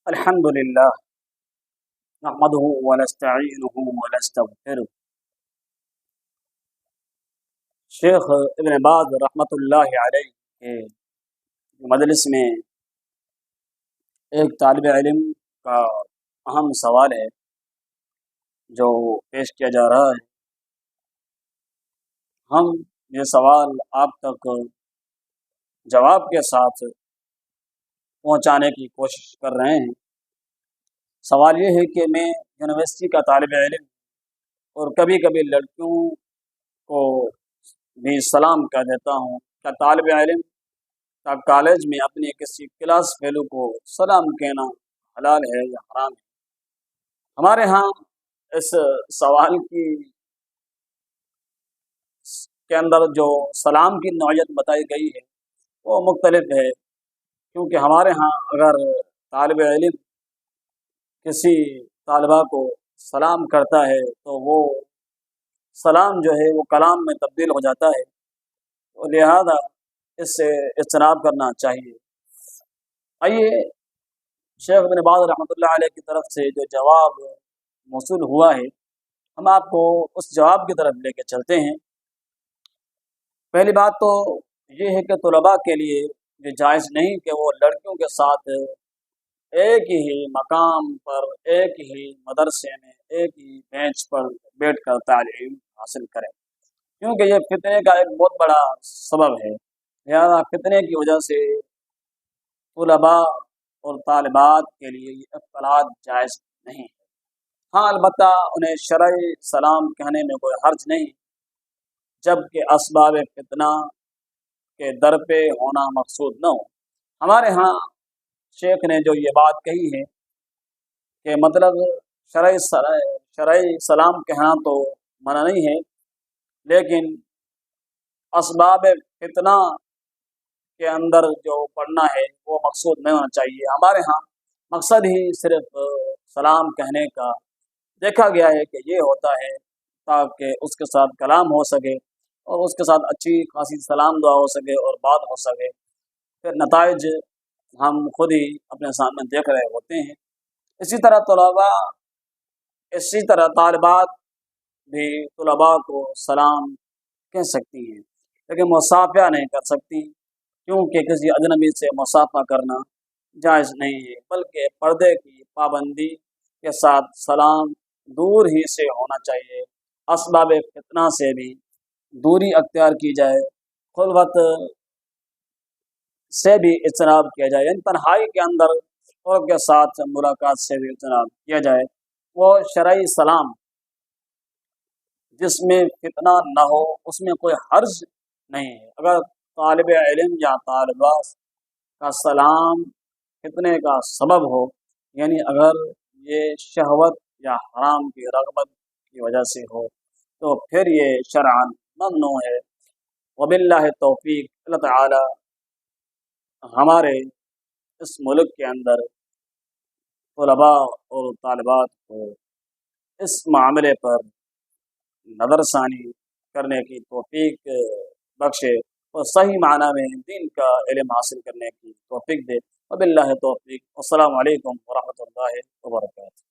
الحمدللہ نحمدہ ونستعینہ ونستغفرہ۔ شیخ ابن باز رحمۃ اللہ علیہ کے مجلس میں ایک طالب علم کا اہم سوال ہے جو پیش کیا جا رہا ہے۔ ہم یہ سوال آپ تک جواب کے ساتھ پہنچانے کی کوشش کر رہے ہیں۔ سوال یہ ہے کہ میں یونیورسٹی کا طالب علم اور کبھی کبھی لڑکیوں کو بھی سلام کہہ دیتا ہوں، کیا طالب علم کا کالج میں اپنے کسی کلاس فیلو کو سلام کہنا حلال ہے یا حرام ہے؟ ہمارے ہاں اس سوال کے اندر جو سلام کی نوعیت بتائی گئی ہے وہ مختلف ہے، کیونکہ ہمارے ہاں اگر طالب علم کسی طالبہ کو سلام کرتا ہے تو وہ سلام جو ہے وہ کلام میں تبدیل ہو جاتا ہے، تو لہذا اس سے اجتناب کرنا چاہیے۔ آئیے شیخ ابن باز رحمۃ اللہ علیہ کی طرف سے جو جواب موصول ہوا ہے ہم آپ کو اس جواب کی طرف لے کے چلتے ہیں۔ پہلی بات تو یہ ہے کہ طلباء کے لیے یہ جائز نہیں کہ وہ لڑکیوں کے ساتھ ایک ہی مقام پر، ایک ہی مدرسے میں، ایک ہی بینچ پر بیٹھ کر تعلیم حاصل کریں، کیونکہ یہ فتنے کا ایک بہت بڑا سبب ہے۔ لہذا فتنے کی وجہ سے طلباء اور طالبات کے لیے یہ اختلاط جائز نہیں ہے۔ ہاں البتہ انہیں شرعی سلام کہنے میں کوئی حرج نہیں، جبکہ اسباب فتنہ کے در پہ ہونا مقصود نہ ہو۔ ہمارے ہاں شیخ نے جو یہ بات کہی ہے کہ مطلب شرعی سلام کہنا تو منع نہیں ہے، لیکن اسباب فتنہ کے اندر جو پڑھنا ہے وہ مقصود نہیں ہونا چاہیے۔ ہمارے ہاں مقصد ہی صرف سلام کہنے کا دیکھا گیا ہے کہ یہ ہوتا ہے تاکہ اس کے ساتھ کلام ہو سکے اور اس کے ساتھ اچھی خاصی سلام دعا ہو سکے اور بات ہو سکے، پھر نتائج ہم خود ہی اپنے سامنے دیکھ رہے ہوتے ہیں۔ اسی طرح طالبات بھی طلباء کو سلام کہہ سکتی ہیں، لیکن مصافحہ نہیں کر سکتی، کیونکہ کسی اجنبی سے مصافحہ کرنا جائز نہیں ہے، بلکہ پردے کی پابندی کے ساتھ سلام دور ہی سے ہونا چاہیے۔ اسباب فتنہ سے بھی دوری اختیار کی جائے، خلوت سے بھی اجتناب کیا جائے، یعنی تنہائی کے اندر اور کے ساتھ ملاقات سے بھی اجتناب کیا جائے۔ وہ شرعی سلام جس میں فتنہ نہ ہو اس میں کوئی حرج نہیں ہے۔ اگر طالب علم یا طالبہ کا سلام فتنے کا سبب ہو، یعنی اگر یہ شہوت یا حرام کی رغبت کی وجہ سے ہو، تو پھر یہ شرعاً ممنوع ہے۔ وباللہ توفیق۔ اللہ تعالی ہمارے اس ملک کے اندر طلباء اور طالبات کو اس معاملے پر نظر ثانی کرنے کی توفیق بخشے اور صحیح معنی میں دین کا علم حاصل کرنے کی توفیق دے۔ وباللہ توفیق۔ السلام علیکم ورحمۃ اللہ وبرکاتہ۔